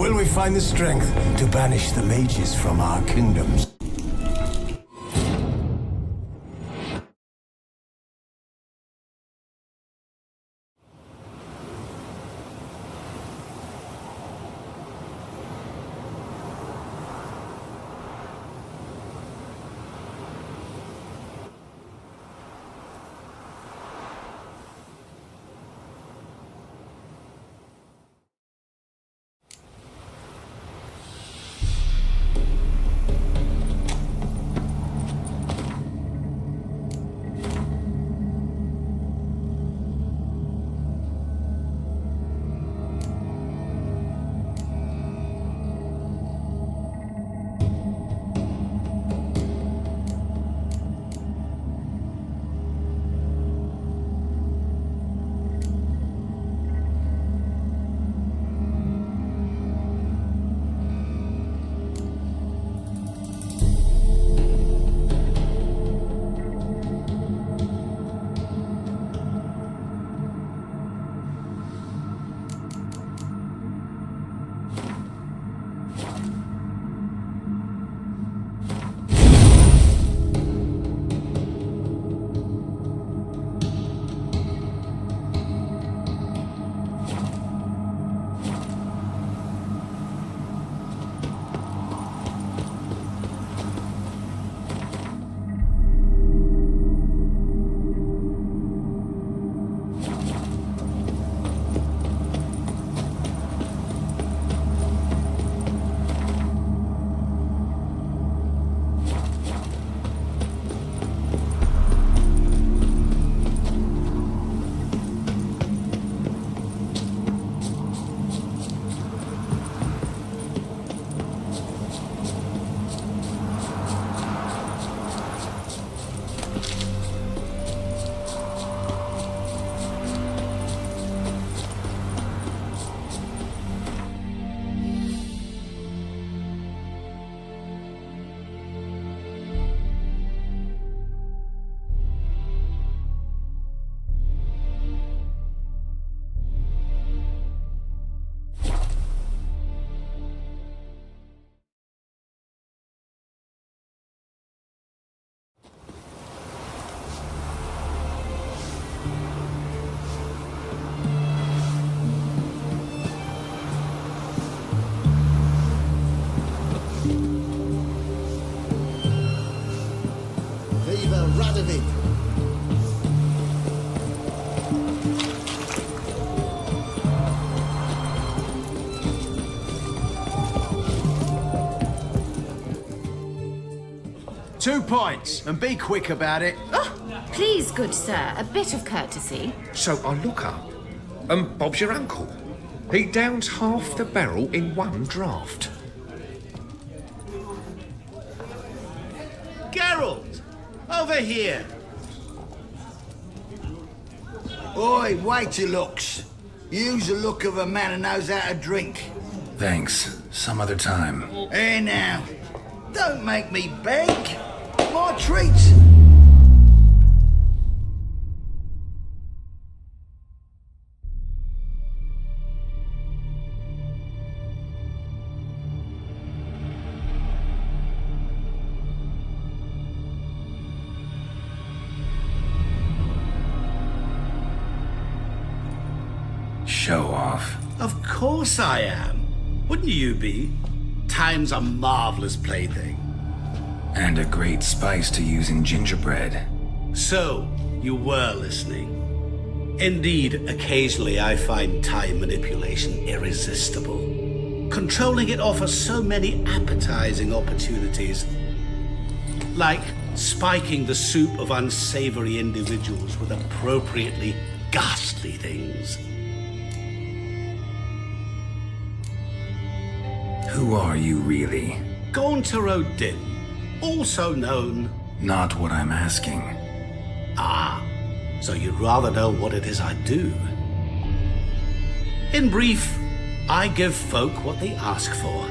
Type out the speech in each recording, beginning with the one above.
Will we find the strength to banish the mages from our kingdoms? Radovid. 2 pints, and be quick about it. Oh, please, good sir, a bit of courtesy. So I look up, and Bob's your uncle. He downs half the barrel in one draught. Geralt, over here. Oi, wait your looks. Use the look of a man who knows how to drink. Thanks. Some other time. Here now. Don't make me beg. My treats. Show off. Of course I am. Wouldn't you be? Time's a marvelous plaything. And a great spice to use in gingerbread. So, you were listening. Indeed, occasionally I find time manipulation irresistible. Controlling it offers so many appetizing opportunities. Like spiking the soup of unsavory individuals with appropriately ghastly things. Who are you really? Gaunter O'Din, also known... Not what I'm asking. Ah, so you'd rather know what it is I do. In brief, I give folk what they ask for.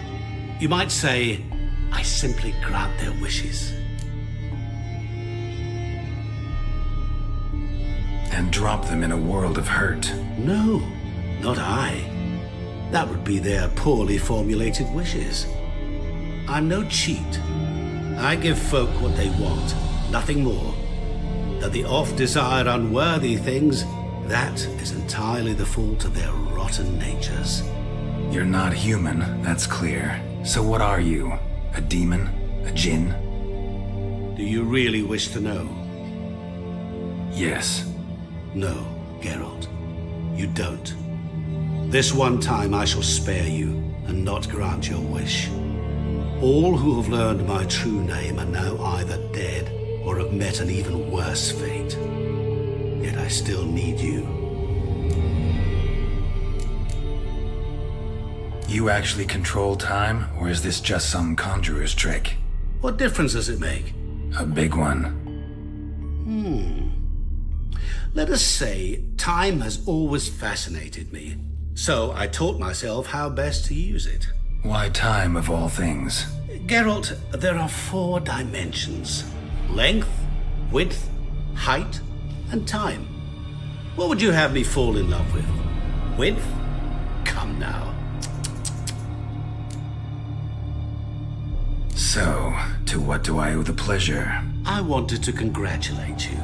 You might say, I simply grant their wishes. And drop them in a world of hurt. No, not I. That would be their poorly formulated wishes. I'm no cheat. I give folk what they want, nothing more. That they oft desire unworthy things, that is entirely the fault of their rotten natures. You're not human, that's clear. So what are you? A demon? A djinn? Do you really wish to know? Yes. No, Geralt. You don't. This one time I shall spare you and not grant your wish. All who have learned my true name are now either dead or have met an even worse fate. Yet I still need you. You actually control time, or is this just some conjurer's trick? What difference does it make? A big one. Let us say time has always fascinated me, so I taught myself how best to use it. Why time of all things? Geralt, there are 4 dimensions. Length, width, height, and time. What would you have me fall in love with? Width? Come now. So, to what do I owe the pleasure? I wanted to congratulate you.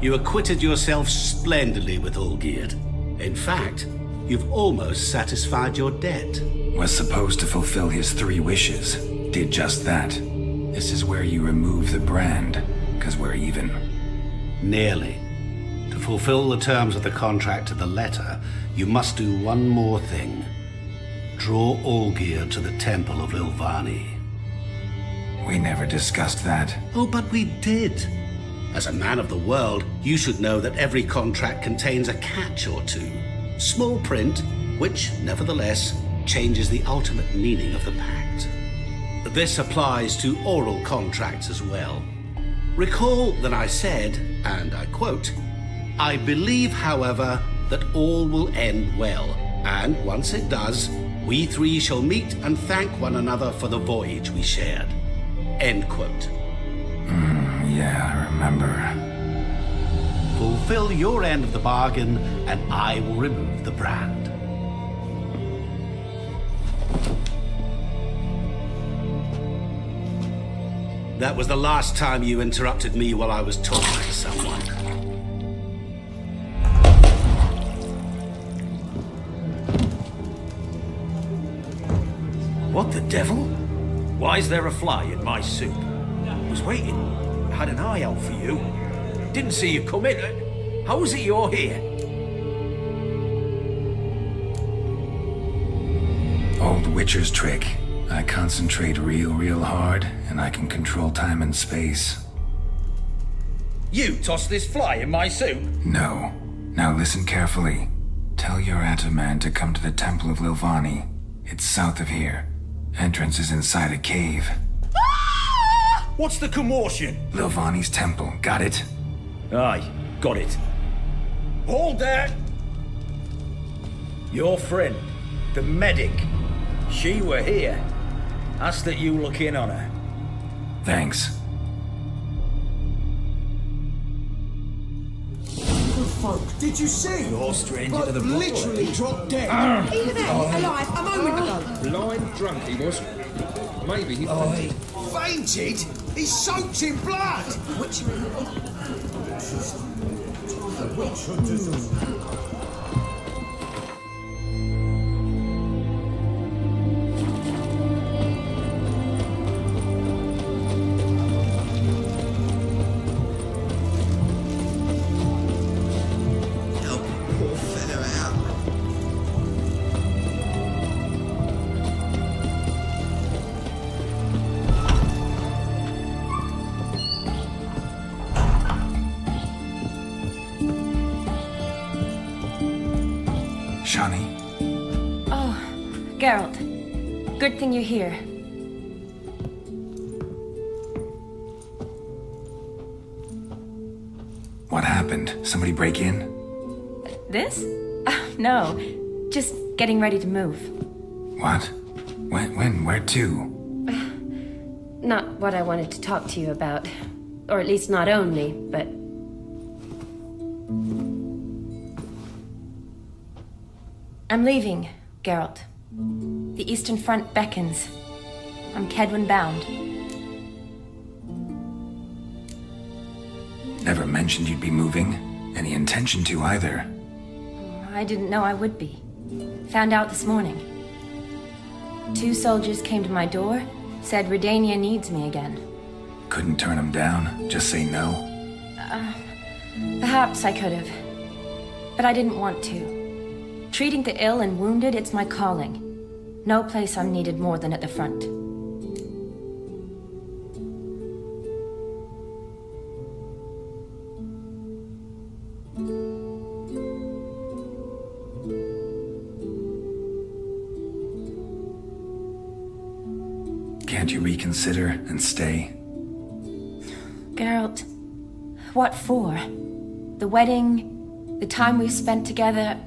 You acquitted yourself splendidly with Olgierd. In fact, you've almost satisfied your debt. Was supposed to fulfill his 3 wishes. Did just that. This is where you remove the brand, 'cause we're even. Nearly. To fulfill the terms of the contract to the letter, you must do one more thing. Draw Olgierd to the Temple of Lilvani. We never discussed that. Oh, but we did. As a man of the world, you should know that every contract contains a catch or two. Small print, which, nevertheless, changes the ultimate meaning of the pact. This applies to oral contracts as well. Recall that I said, and I quote, "I believe, however, that all will end well, and once it does, we 3 shall meet and thank one another for the voyage we shared." End quote. Yeah, I remember. Fulfill your end of the bargain, and I will remove the brand. That was the last time you interrupted me while I was talking to someone. What the devil? Why is there a fly in my soup? I was waiting. I had an eye out for you. Didn't see you come in. How is it you're here? Old Witcher's trick. I concentrate real hard, and I can control time and space. You tossed this fly in my soup? No. Now listen carefully. Tell your Ataman to come to the Temple of Lilvani. It's south of here. Entrance is inside a cave. What's the commotion? Lilvani's temple, got it? Aye, got it. Hold there! Your friend, the medic, she were here. Asked that you look in on her. Thanks. Folk, did you see? You're stranger to the Bloke block. literally dropped dead. He was there, alive, a moment ago. Blind drunk he was. Maybe he... Fainted? He's soaked in blood. Which... Help poor fella out. Shani, Oh, Geralt. Good thing you're here. what happened? Somebody break in? This? No. Just getting ready to move. What? When? Where to? Not what I wanted to talk to you about. Or at least not only, but... I'm leaving, Geralt. The Eastern Front beckons. I'm Kedwin bound. Never mentioned you'd be moving. Any intention to either. I didn't know I would be. Found out this morning. 2 soldiers came to my door, said Redania needs me again. Couldn't turn them down? Just say no? Perhaps I could have. But I didn't want to. Treating the ill and wounded, it's my calling. No place I'm needed more than at the front. Can't you reconsider and stay? Geralt, what for? The wedding, the time we've spent together,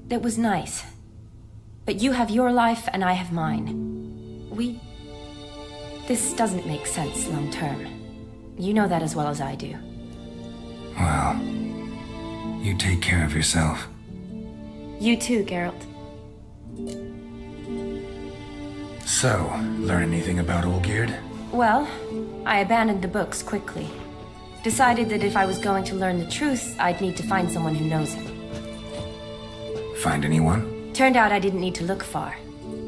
it was nice. But you have your life and I have mine. This doesn't make sense long term. You know that as well as I do. Well, you take care of yourself. You too, Geralt. So, learn anything about Olgierd? Well, I abandoned the books quickly. Decided that if I was going to learn the truth, I'd need to find someone who knows him. Find anyone? Turned out I didn't need to look far.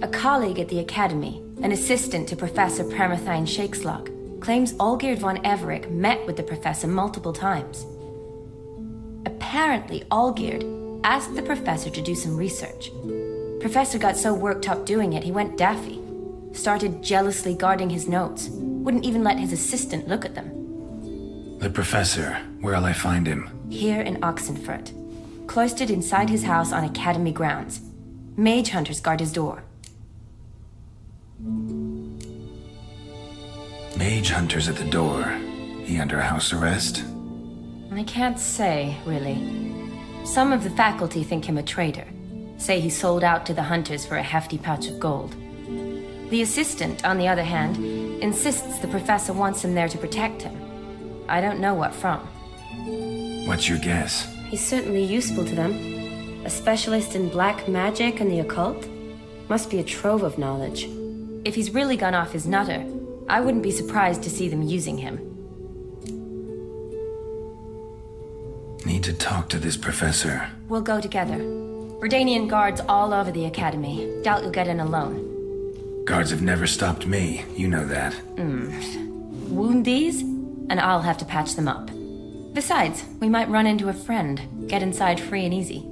A colleague at the Academy, an assistant to Professor Pramathine Shakeslog, claims Olgierd von Everick met with the professor multiple times. Apparently, Olgierd asked the professor to do some research. Professor got so worked up doing it, he went daffy. Started jealously guarding his notes. Wouldn't even let his assistant look at them. The professor. Where'll I find him? Here in Oxenfurt. Cloistered inside his house on Academy grounds. Mage hunters guard his door. Mage hunters at the door. He under house arrest? I can't say, really. Some of the faculty think him a traitor. Say he sold out to the hunters for a hefty pouch of gold. The assistant, on the other hand, insists the professor wants him there to protect him. I don't know what from. What's your guess? He's certainly useful to them. A specialist in black magic and the occult? Must be a trove of knowledge. If he's really gone off his nutter, I wouldn't be surprised to see them using him. Need to talk to this professor. We'll go together. Redanian guards all over the Academy. Doubt you'll get in alone. Guards have never stopped me, you know that. Wound these, and I'll have to patch them up. Besides, we might run into a friend. Get inside free and easy.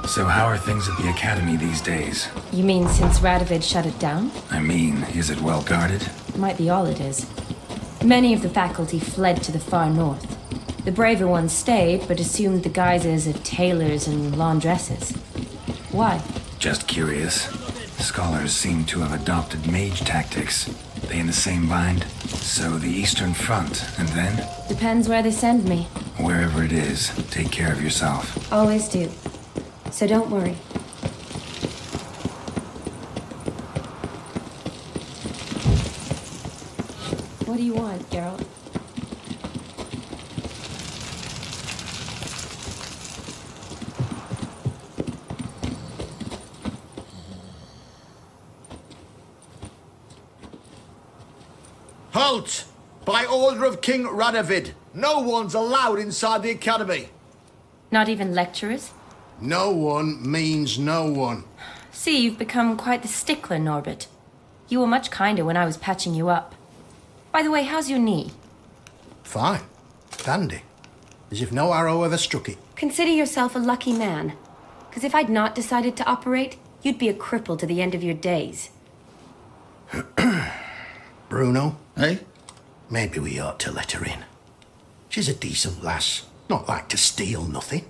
So how are things at the Academy these days? You mean since Radovid shut it down? I mean, is it well guarded? Might be all it is. Many of the faculty fled to the far north. The braver ones stayed, but assumed the guises of tailors and laundresses. Why? Just curious. Scholars seem to have adopted mage tactics. They in the same bind? So the Eastern Front, and then? Depends where they send me. Wherever it is, take care of yourself. Always do. So don't worry. What do you want, Geralt? Halt! By order of King Radovid, no one's allowed inside the Academy. Not even lecturers? No one means no one. See, you've become quite the stickler, Norbert. You were much kinder when I was patching you up. By the way, how's your knee? Fine. Dandy. As if no arrow ever struck it. Consider yourself a lucky man. Because if I'd not decided to operate, you'd be a cripple to the end of your days. Bruno, Eh? maybe we ought to let her in. She's a decent lass. Not like to steal nothing.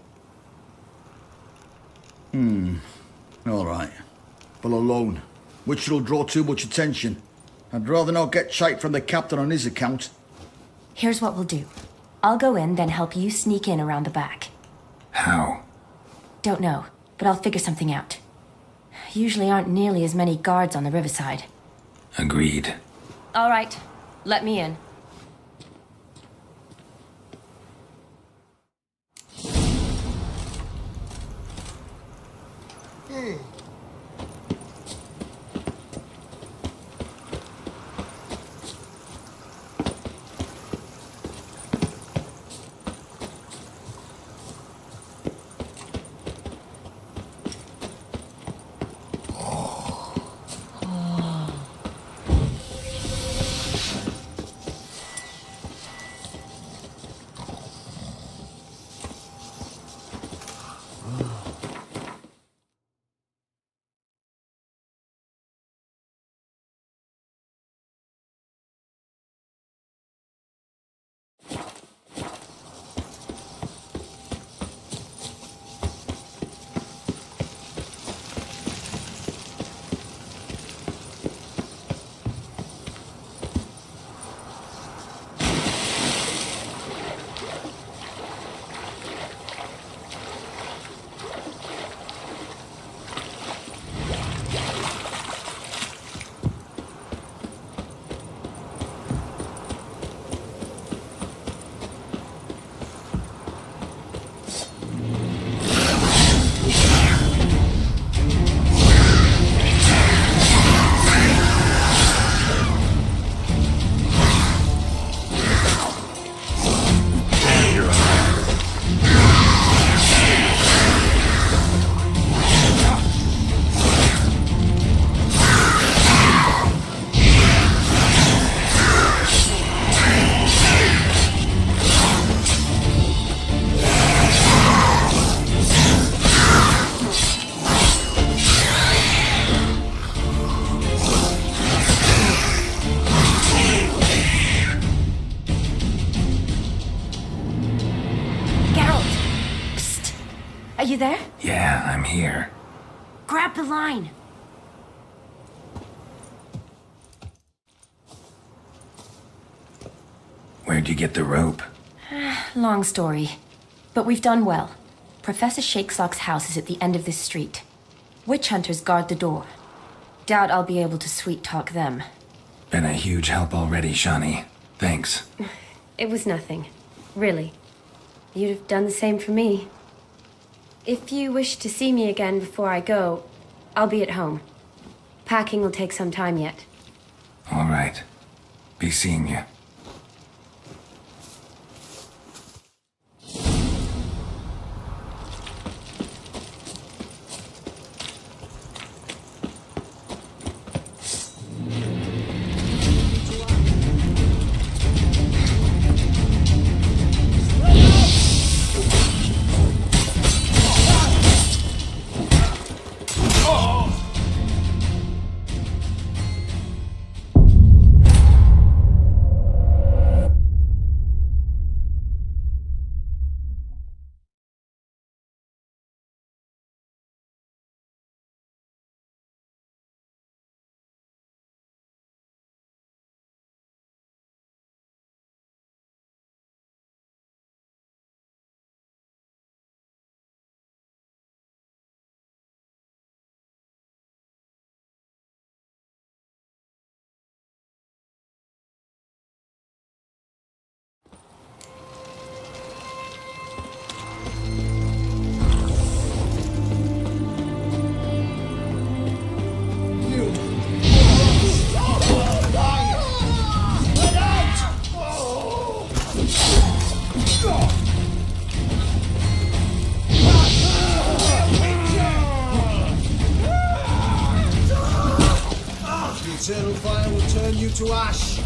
All right. But alone, which will draw too much attention. I'd rather not get shite from the captain on his account. Here's what we'll do. I'll go in, then help you sneak in around the back. How? Don't know, but I'll figure something out. Usually aren't nearly as many guards on the riverside. Agreed. All right, let me in. Are you there? Yeah, I'm here. Grab the line. Where'd you get the rope? Long story. But we've done well. Professor Shakesock's house is at the end of this street. Witch hunters guard the door. Doubt I'll be able to sweet-talk them. Been a huge help already, Shani. Thanks. It was nothing. Really. You'd have done the same for me. If you wish to see me again before I go, I'll be at home. Packing will take some time yet. All right. Be seeing you. burn you to ash.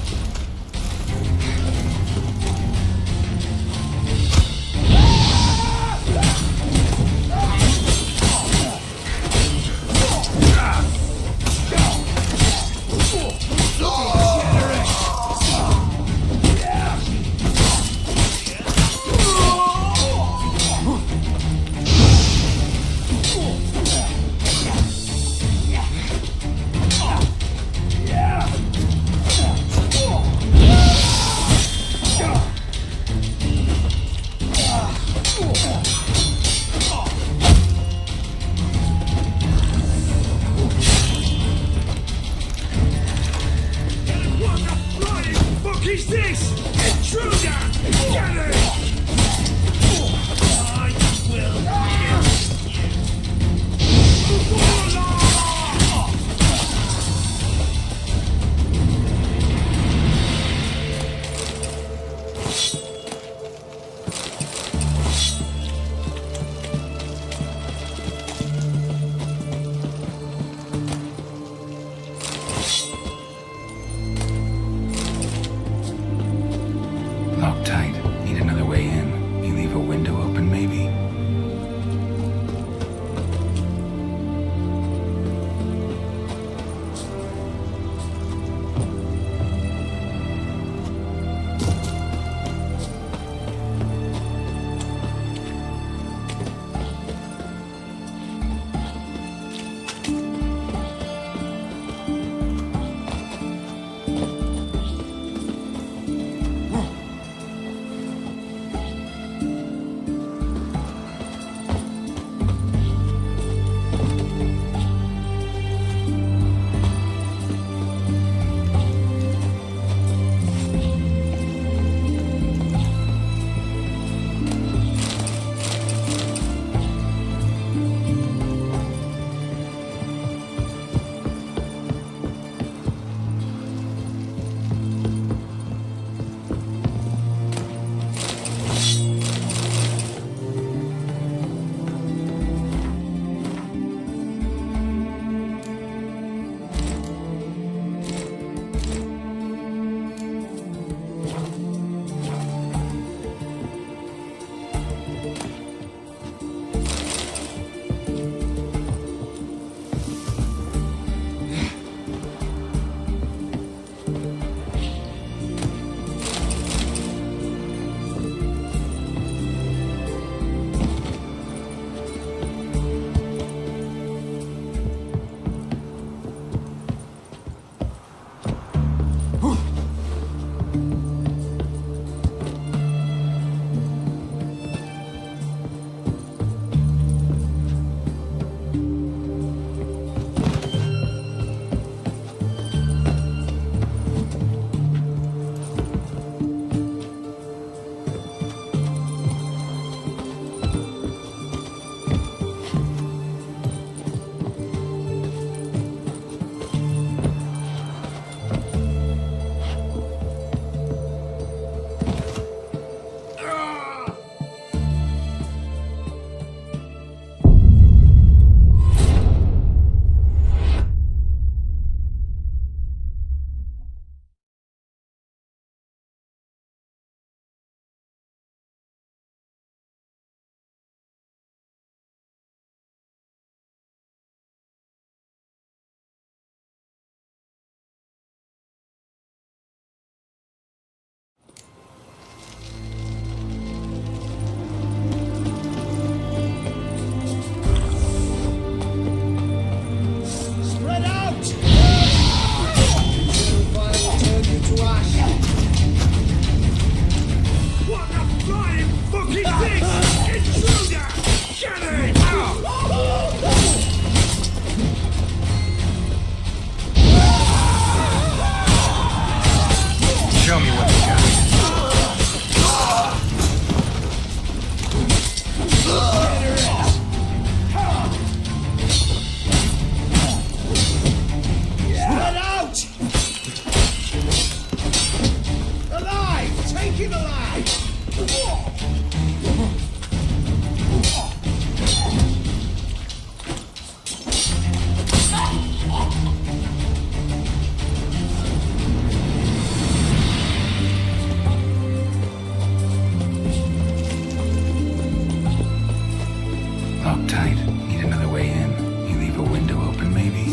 tight. Need another way in. You leave a window open, maybe?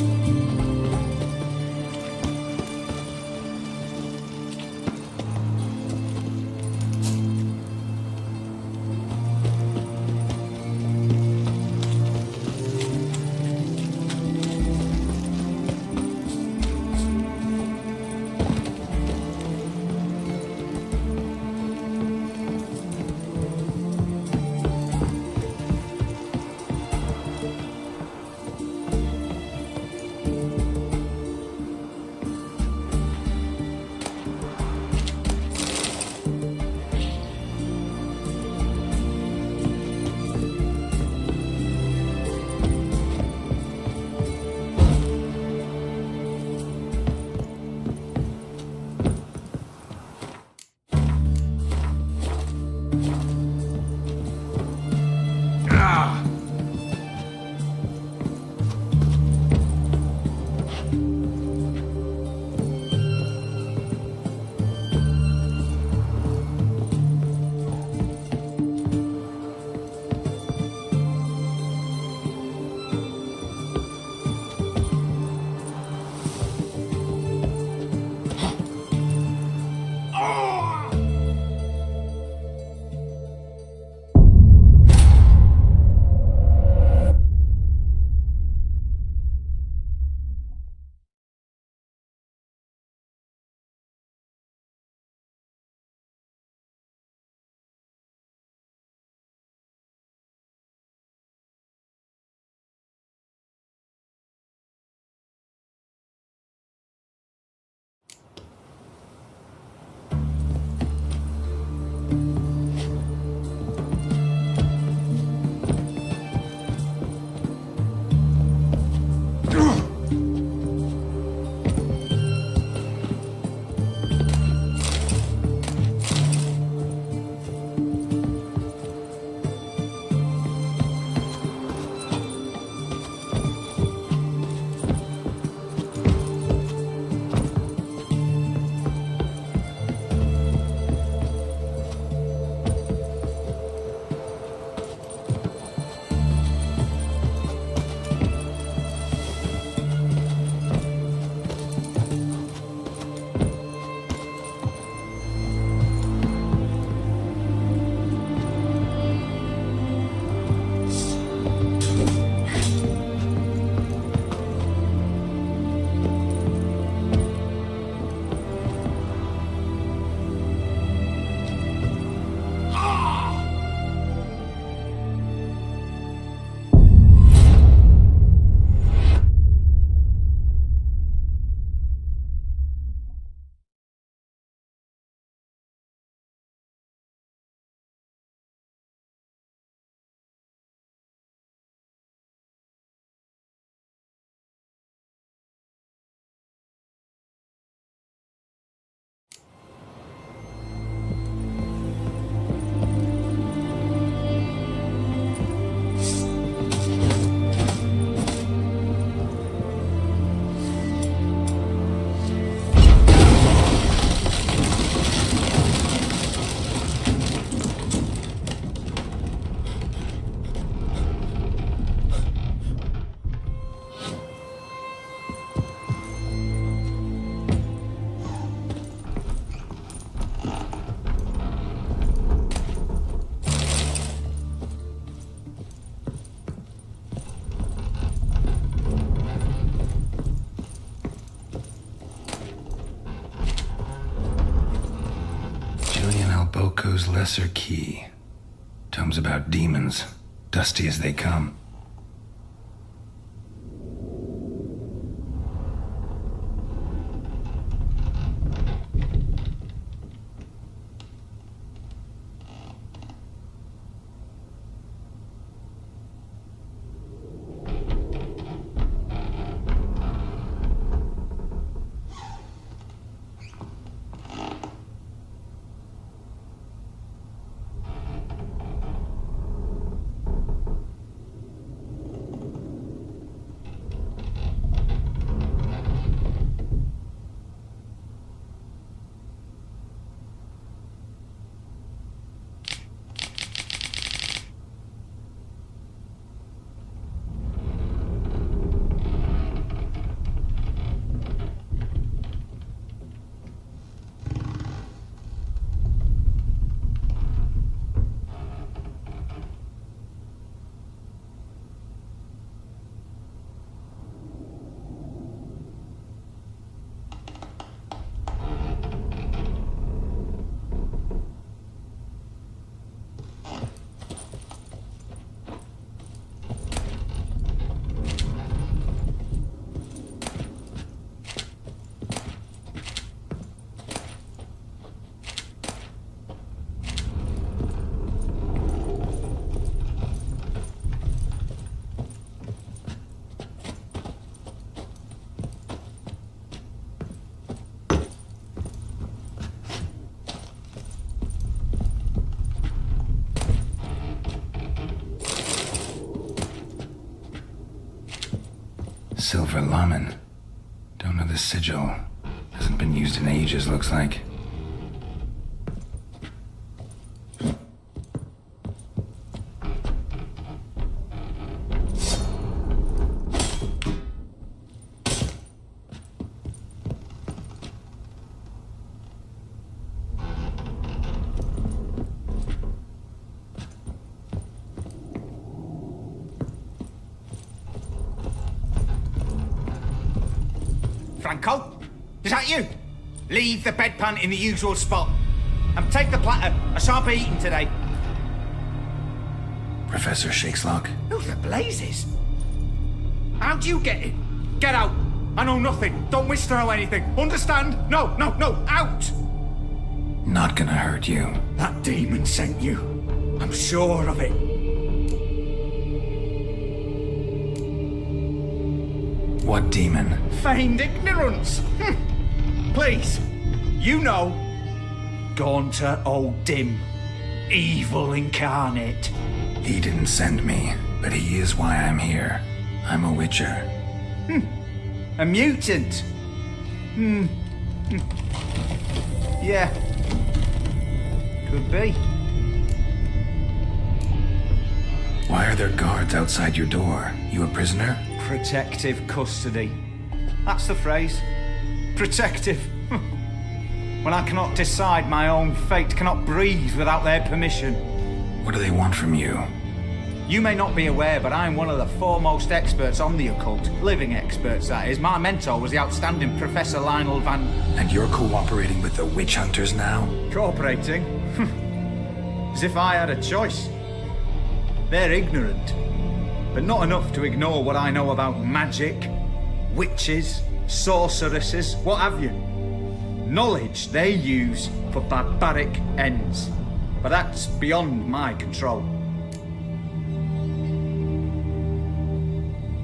Boko's Lesser Key. Tomes about demons, dusty as they come. silver lamen. Don't know the sigil. Hasn't been used in ages, looks like. Franco? Is that you? Leave the bedpan in the usual spot. And take the platter. I shan't be eating today. Professor Shakeslock? Who the blazes? How'd you get in? Get out. I know nothing. Don't wish to know anything. Understand? No, out! Not gonna hurt you. That demon sent you. I'm sure of it. What demon? Feigned ignorance. Please, you know. Gaunter O'Dim. Evil incarnate. He didn't send me, but he is why I'm here. I'm a witcher. A mutant. Yeah. Could be. Why are there guards outside your door? You a prisoner? Protective custody. That's the phrase. Protective. When I cannot decide my own fate, cannot breathe without their permission. What do they want from you? You may not be aware, but I'm one of the foremost experts on the occult. Living experts, that is. My mentor was the outstanding Professor Lionel Van... And you're cooperating with the witch hunters now? Cooperating? As if I had a choice. They're ignorant, but not enough to ignore what I know about magic, witches, sorceresses, what have you. Knowledge they use for barbaric ends, but that's beyond my control.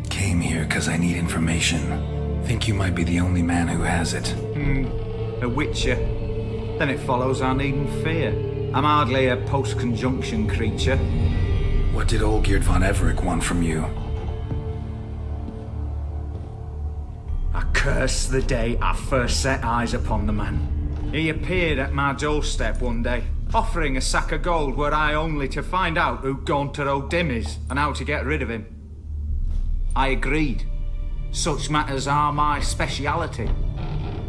Came here because I need information. Think you might be the only man who has it. A witcher. Then it follows I needn't fear. I'm hardly a post-conjunction creature. What did Olgierd von Everec want from you? I curse the day I first set eyes upon the man. He appeared at my doorstep one day, offering a sack of gold were I only to find out who Gaunter O'Dim is and how to get rid of him. I agreed. Such matters are my speciality.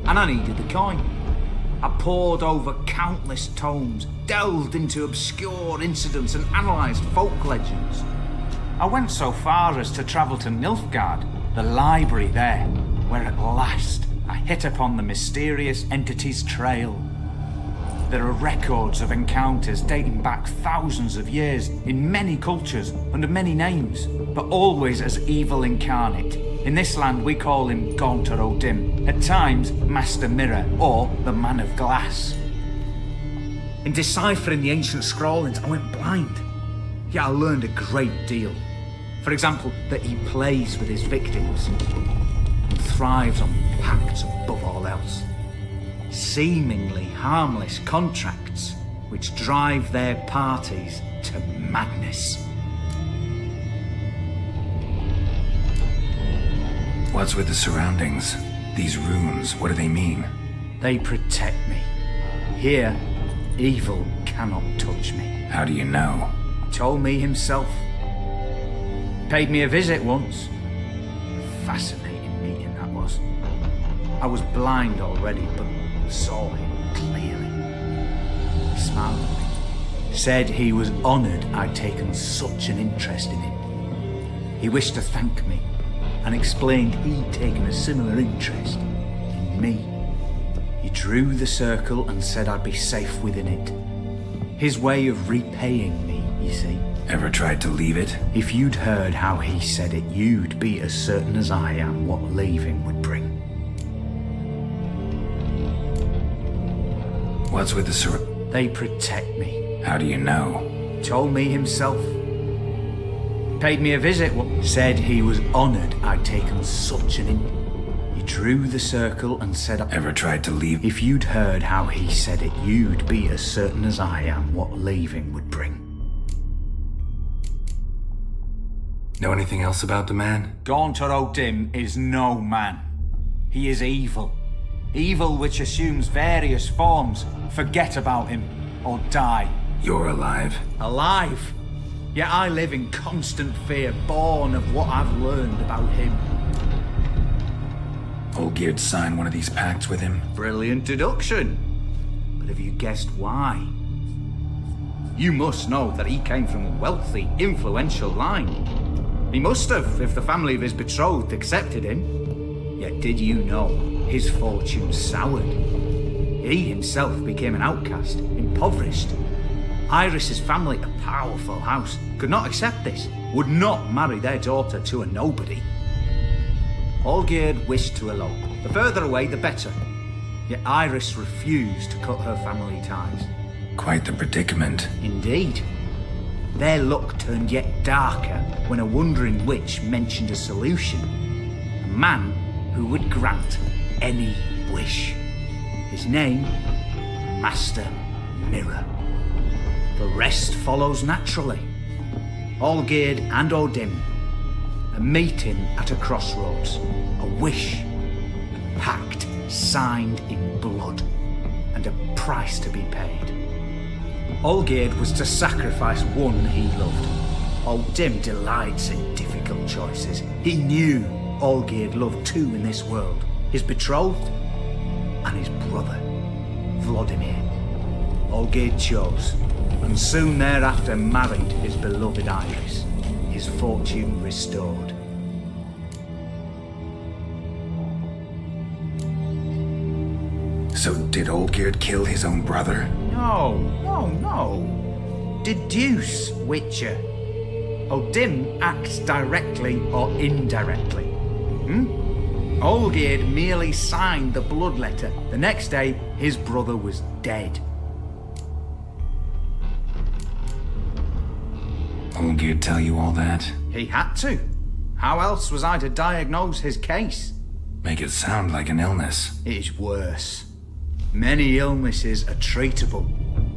And I needed the coin. I pored over countless tomes, delved into obscure incidents and analysed folk legends. I went so far as to travel to Nilfgaard, the library there, where at last I hit upon the mysterious entity's trail. There are records of encounters dating back thousands of years in many cultures under many names, but always as evil incarnate. In this land we call him Gaunter O'Dim, at times Master Mirror or the Man of Glass. In deciphering the ancient scrawlings I went blind, yet I learned a great deal. For example, that he plays with his victims and thrives on pacts above all else. Seemingly harmless contracts which drive their parties to madness. What's with the surroundings? These runes, what do they mean? They protect me. Here, evil cannot touch me. How do you know? Told me himself. Paid me a visit once. A fascinating meeting that was. I was blind already, but saw him clearly. He smiled at me. Said he was honoured I'd taken such an interest in him. He wished to thank me and explained he'd taken a similar interest in me. He drew the circle and said I'd be safe within it. His way of repaying me, you see. Ever tried to leave it? If you'd heard how he said it, you'd be as certain as I am what leaving would bring. What's with the They protect me. How do you know? Told me himself. Paid me a visit. Said he was honoured I'd taken such an He drew the circle and said... Ever tried to leave? If you'd heard how he said it, you'd be as certain as I am what leaving would bring. Know anything else about the man? Gaunter O'Dim is no man. He is evil. Evil which assumes various forms. Forget about him, or die. You're alive. Alive? Yet I live in constant fear, born of what I've learned about him. Olgierd signed one of these pacts with him? Brilliant deduction. But have you guessed why? You must know that he came from a wealthy, influential line. He must have, if the family of his betrothed accepted him. Yet did you know his fortune soured? He himself became an outcast, impoverished. Iris's family, a powerful house, could not accept this, would not marry their daughter to a nobody. Olgierd wished to elope. The further away, the better. Yet Iris refused to cut her family ties. Quite the predicament. Indeed. Their luck turned yet darker when a wandering witch mentioned a solution. A man who would grant any wish. His name, Master Mirror. The rest follows naturally. Olgierd and O'Dim, a meeting at a crossroads, a wish, a pact signed in blood, and a price to be paid. Olgierd was to sacrifice one he loved. O'Dim delights in difficult choices. He knew Olgierd loved two in this world, his betrothed and his brother, Vladimir. Olgierd chose, and soon thereafter married his beloved Iris, his fortune restored. So did Olgierd kill his own brother? No. Deduce, Witcher. O'Dim acts directly or indirectly. Olgierd merely signed the blood letter. The next day, his brother was dead. Olgierd tell you all that? He had to. How else was I to diagnose his case? Make it sound like an illness. It is worse. Many illnesses are treatable,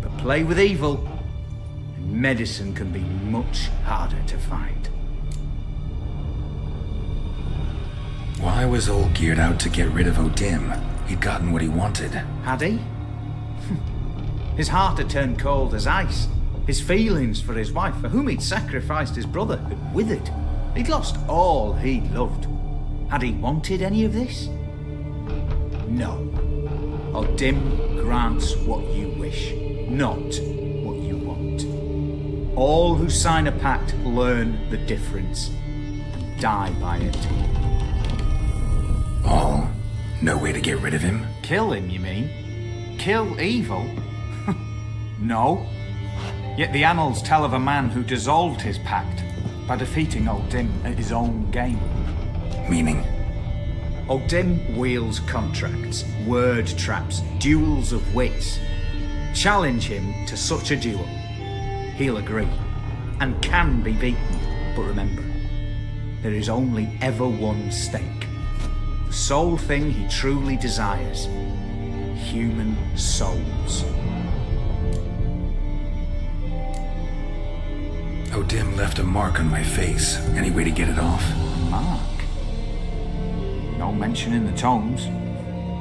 but play with evil, and medicine can be much harder to find. Why was Olgierd out to get rid of O'Dim? He'd gotten what he wanted. Had he? His heart had turned cold as ice. His feelings for his wife, for whom he'd sacrificed his brother, had withered. He'd lost all he loved. Had he wanted any of this? No. O'Dim grants what you wish, not what you want. All who sign a pact learn the difference and die by it. All? No way to get rid of him? Kill him, you mean? Kill evil? No. Yet the annals tell of a man who dissolved his pact by defeating O'Dim at his own game. Meaning? O'Dim wields contracts, word traps, duels of wits. Challenge him to such a duel. He'll agree, and can be beaten. But remember, there is only ever one stake. The sole thing he truly desires. Human souls. O'Dim left a mark on my face. Any way to get it off? Mark? No mention in the tomes.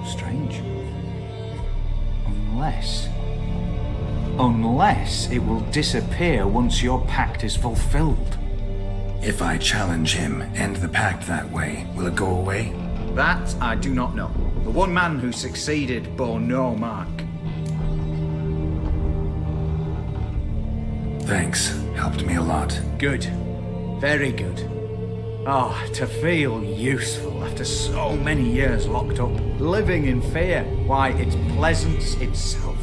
Strange. Unless it will disappear once your pact is fulfilled. If I challenge him, end the pact that way, will it go away? That I do not know. The one man who succeeded bore no mark. Thanks. Helped me a lot. Good. Very good. Oh, to feel useful after so many years locked up, living in fear. Why, it's pleasance itself.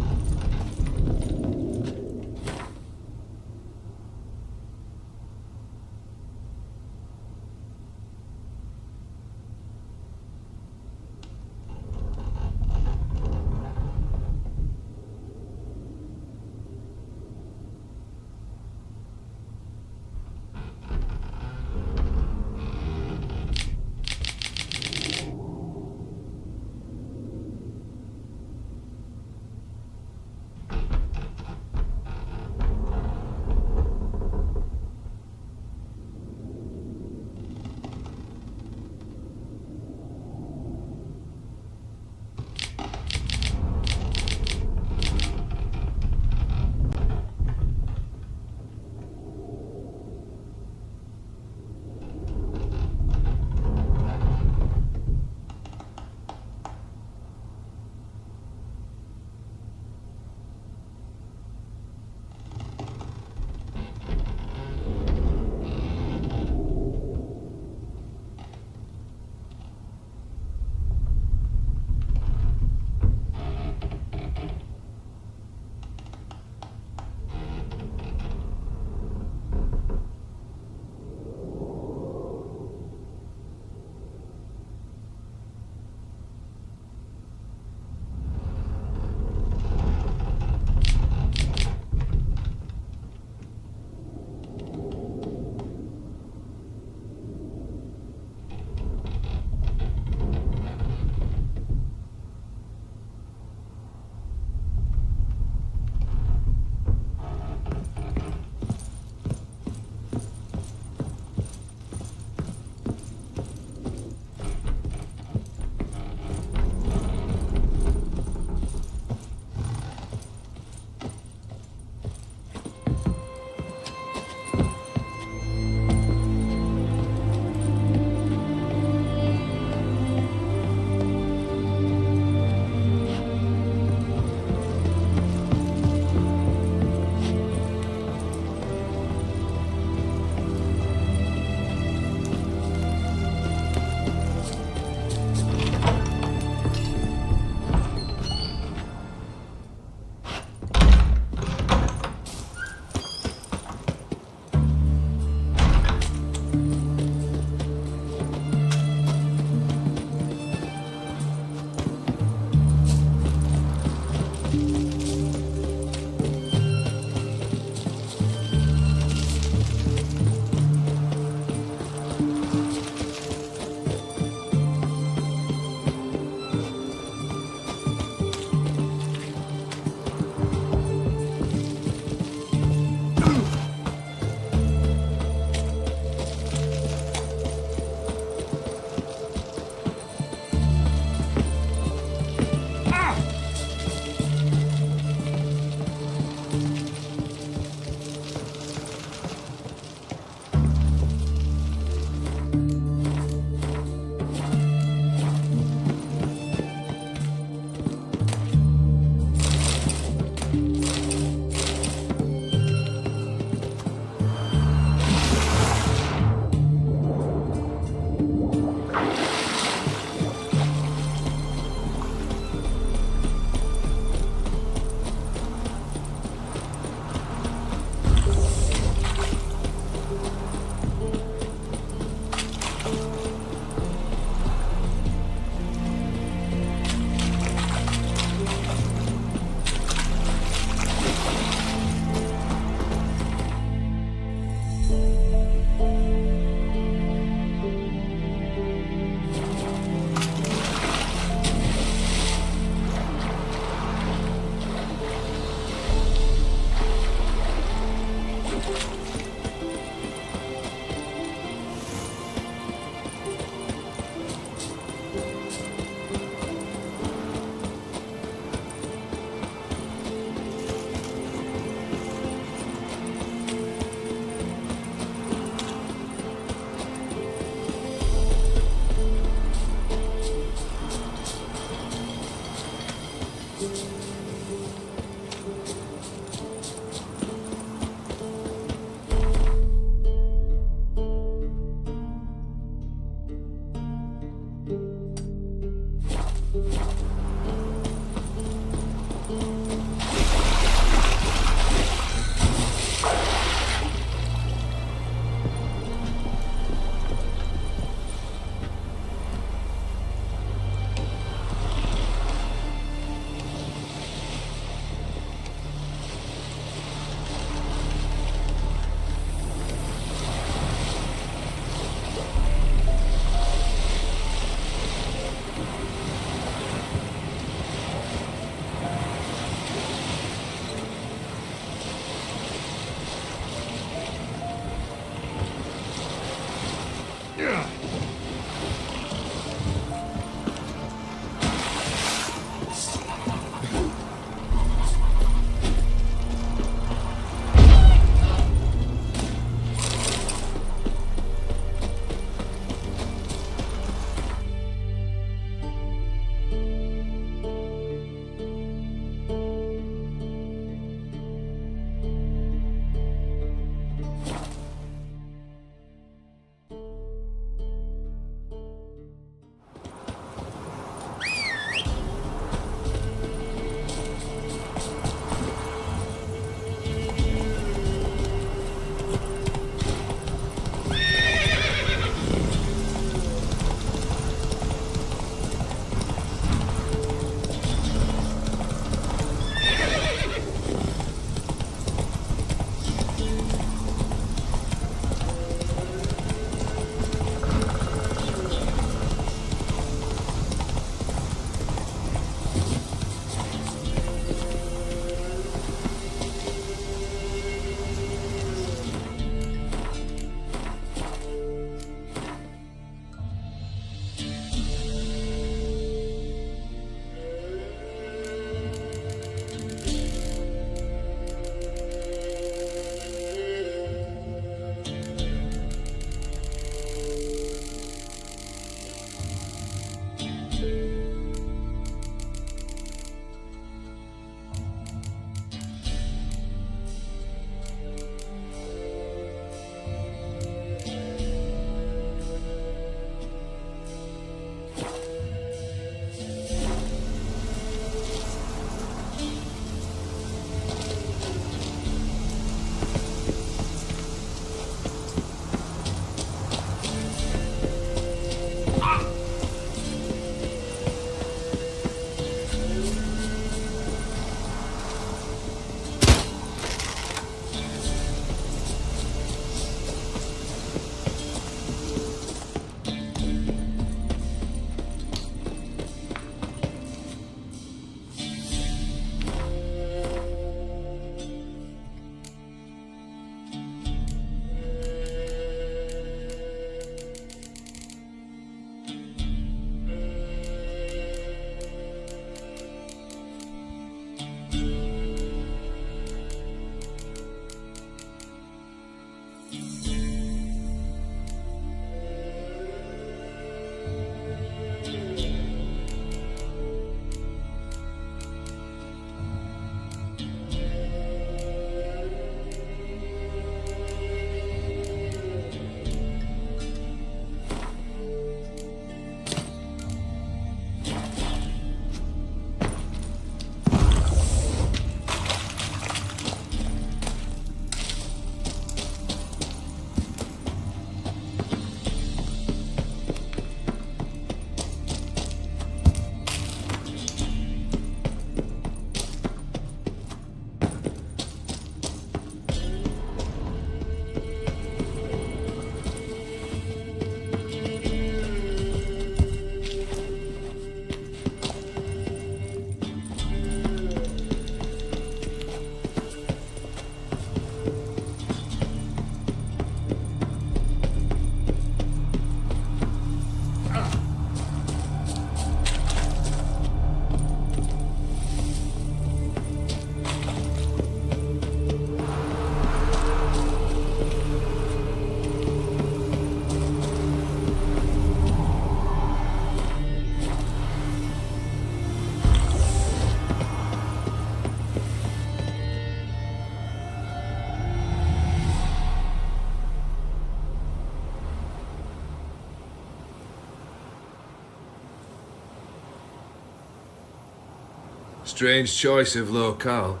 Strange choice of locale.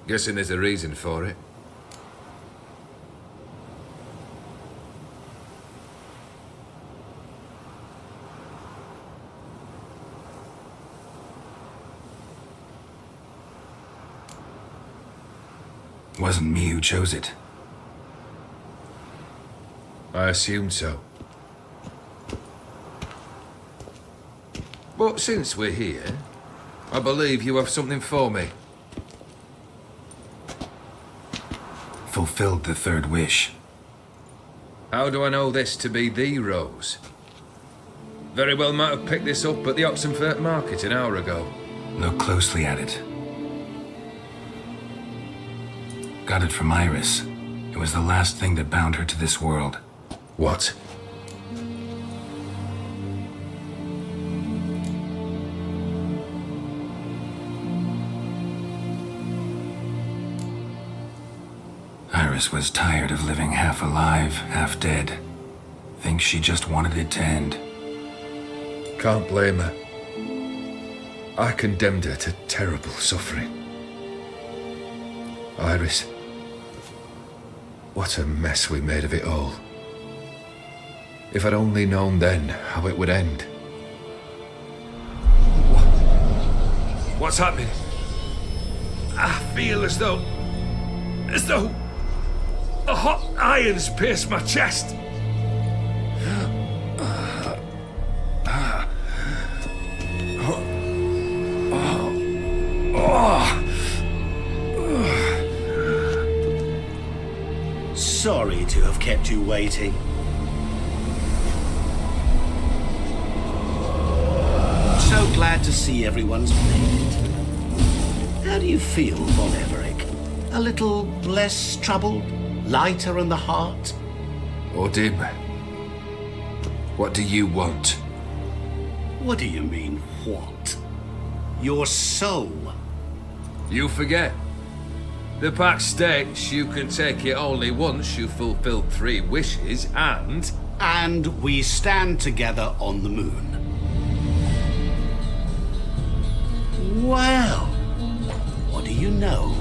Guessing there's a reason for it. Wasn't me who chose it. I assumed so. But since we're here, I believe you have something for me. Fulfilled the third wish. How do I know this to be the rose? Very well might have picked this up at the Oxenfurt market an hour ago. Look closely at it. Got it from Iris. It was the last thing that bound her to this world. What? Iris was tired of living half alive, half dead. Thinks she just wanted it to end. Can't blame her. I condemned her to terrible suffering. Iris, what a mess we made of it all. If I'd only known then how it would end. What's happening? I feel as though the hot irons pierce my chest. Sorry to have kept you waiting. So glad to see everyone's made it. How do you feel, Von Everett? A little less troubled? Lighter in the heart? Odim, what do you want? What do you mean, what? Your soul. You forget. The pact states you can take it only once you've fulfilled 3 wishes, and... And we stand together on the moon. Well, what do you know?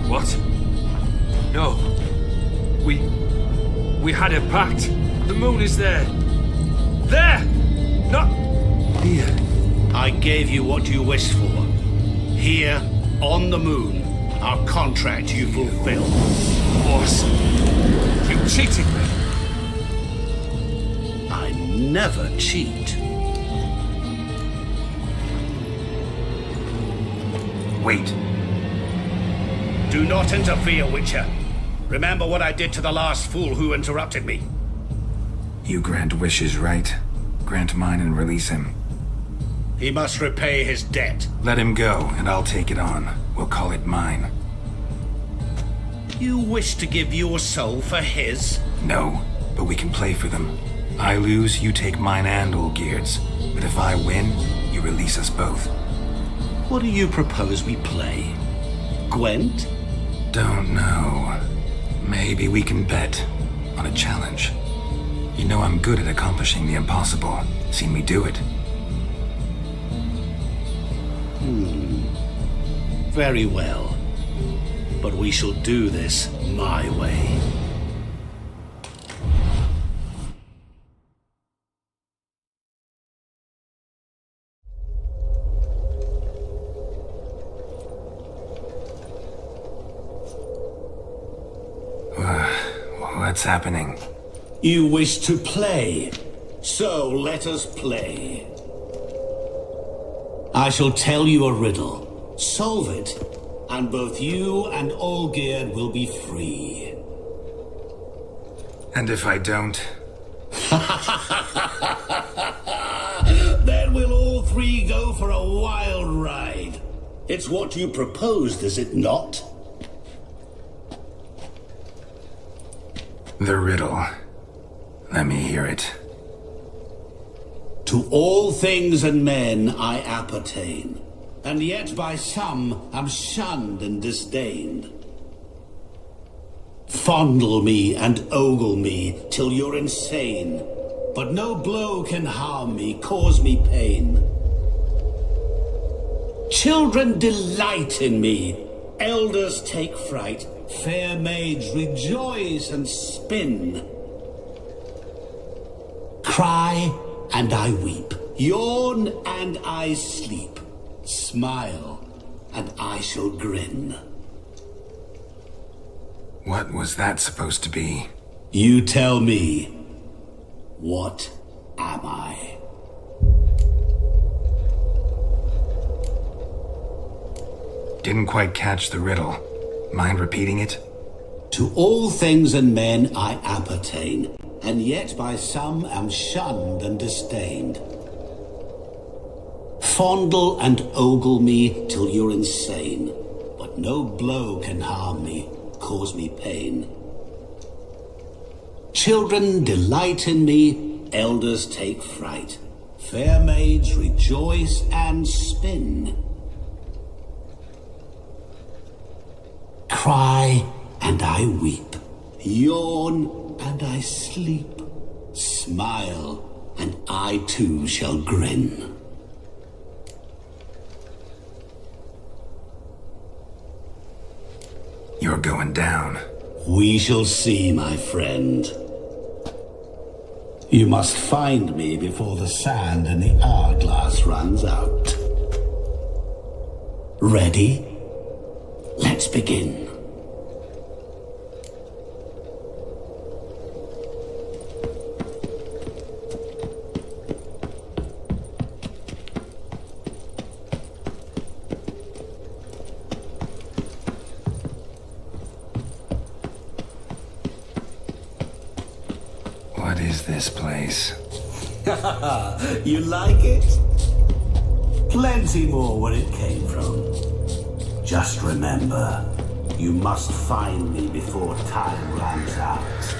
What? No. We had a pact. The moon is there. There! Not here. I gave you what you wished for. Here, on the moon, our contract you fulfilled. Boss, you cheated me. I never cheat. Wait. Do not interfere, Witcher. Remember what I did to the last fool who interrupted me. You grant wishes, right? Grant mine and release him. He must repay his debt. Let him go, and I'll take it on. We'll call it mine. You wish to give your soul for his? No, but we can play for them. I lose, you take mine and Olgierd's. But if I win, you release us both. What do you propose we play? Gwent? Don't know. Maybe we can bet on a challenge. You know I'm good at accomplishing the impossible. Seen me do it. Very well. But we shall do this my way. What's happening? You wish to play, so let us play. I shall tell you a riddle. Solve it, and both you and Olgierd will be free. And if I don't? Then we'll all 3 go for a wild ride. It's what you proposed, is it not? The riddle. Let me hear it. To all things and men I appertain, and yet by some am shunned and disdained. Fondle me and ogle me till you're insane, but no blow can harm me, cause me pain. Children delight in me, elders take fright, fair maids rejoice and spin. Cry and I weep, yawn and I sleep, smile and I shall grin. What was that supposed to be? You tell me, what am I? Didn't quite catch the riddle. Mind repeating it? To all things and men I appertain, and yet by some am shunned and disdained. Fondle and ogle me till you're insane, but no blow can harm me, cause me pain. Children delight in me, elders take fright, fair maids rejoice and spin. Cry and I weep, yawn and I sleep, smile and I too shall grin. You're going down. We shall see, my friend. You must find me before the sand in the hourglass runs out. Ready? Let's begin. What is this place? You like it? Plenty more where it came from. Just remember, you must find me before time runs out.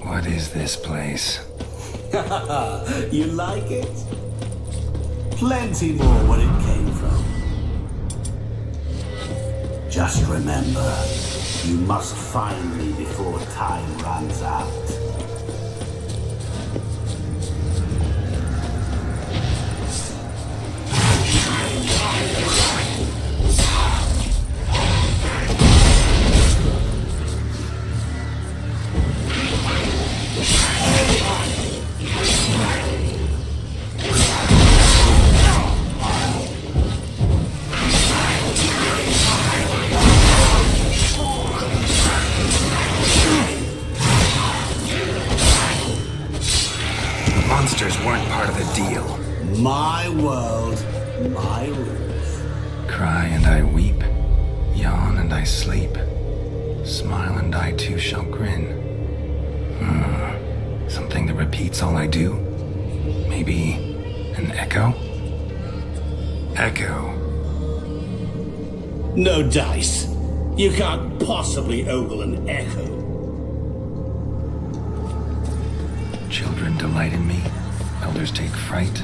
What is this place? You like it? Plenty more where it came from. Just remember, you must find me before time runs out. Monsters weren't part of the deal. My world, my rules. Cry and I weep, yawn and I sleep, smile and I too shall grin. Something that repeats all I do? Maybe an echo? Echo. No dice. You can't possibly ogle an echo. Children delight in me, elders take fright,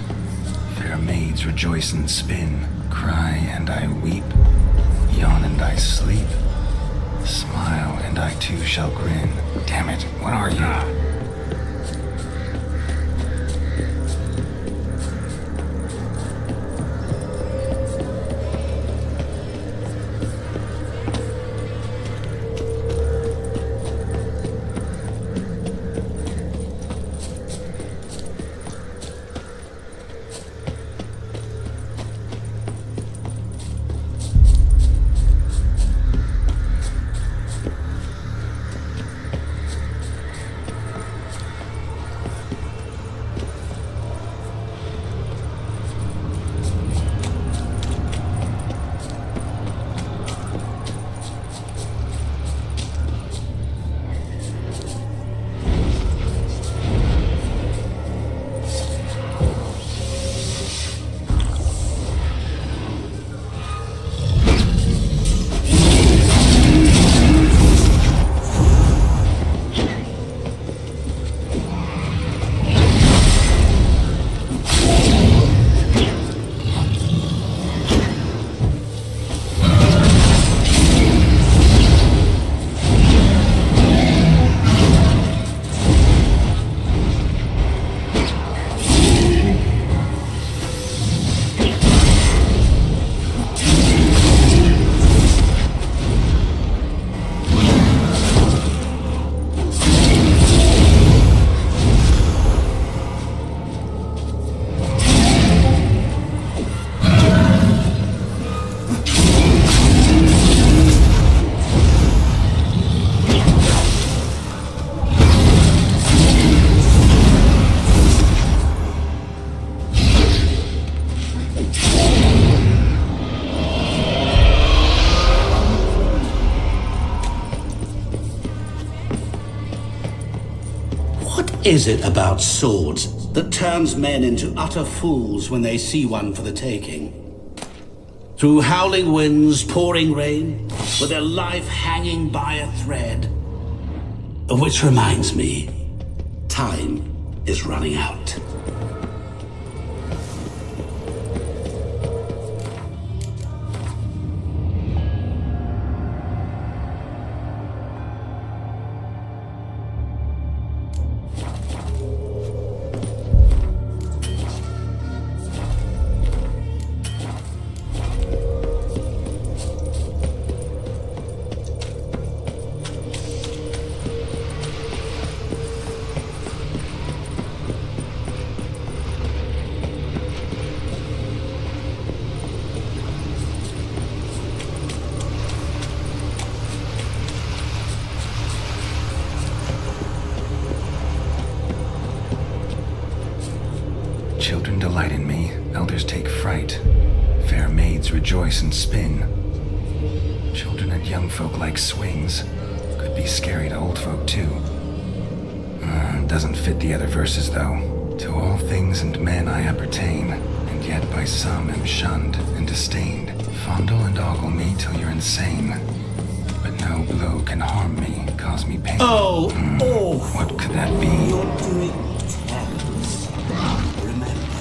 fair maids rejoice and spin, cry and I weep, yawn and I sleep, smile and I too shall grin. Damn it, what are you? is it about swords that turns men into utter fools when they see one for the taking? Through howling winds, pouring rain, with their life hanging by a thread. Which reminds me, time is running out. Children delight in me, elders take fright. Fair maids rejoice and spin. Children and young folk like swings. Could be scary to old folk too. Doesn't fit the other verses though. To all things and men I appertain, and yet by some am shunned and disdained. Fondle and ogle me till you're insane. But no blow can harm me, cause me pain. Oh, What could that be? You're doing terrible. Remember,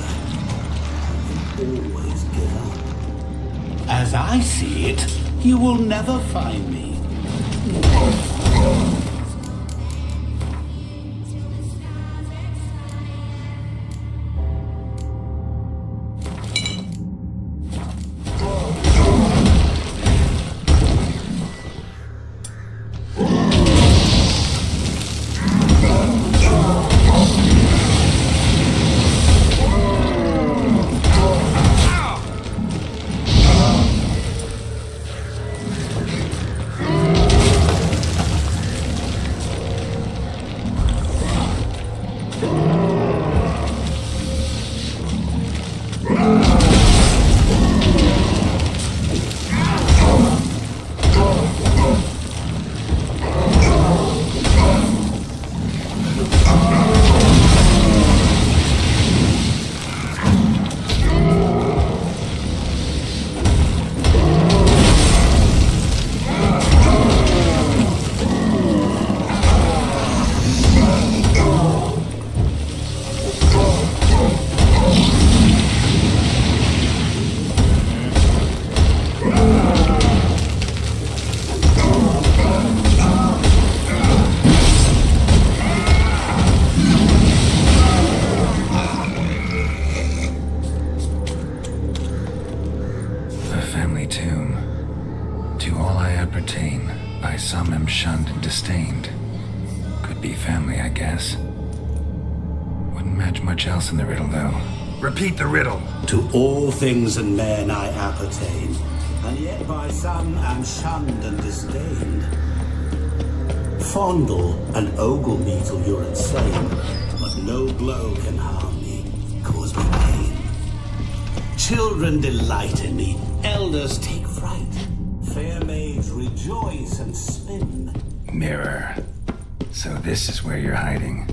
always give up. As I see it, you will never find me. By some am shunned and disdained. Could be family, I guess. Wouldn't match much else in the riddle, though. Repeat the riddle. To all things and men I appertain, and yet by some am shunned and disdained. Fondle and ogle me till you're insane, but no blow can harm me, cause me pain. Children delight in me, elders take fright. Fair maids rejoice and spin. Mirror. So this is where you're hiding.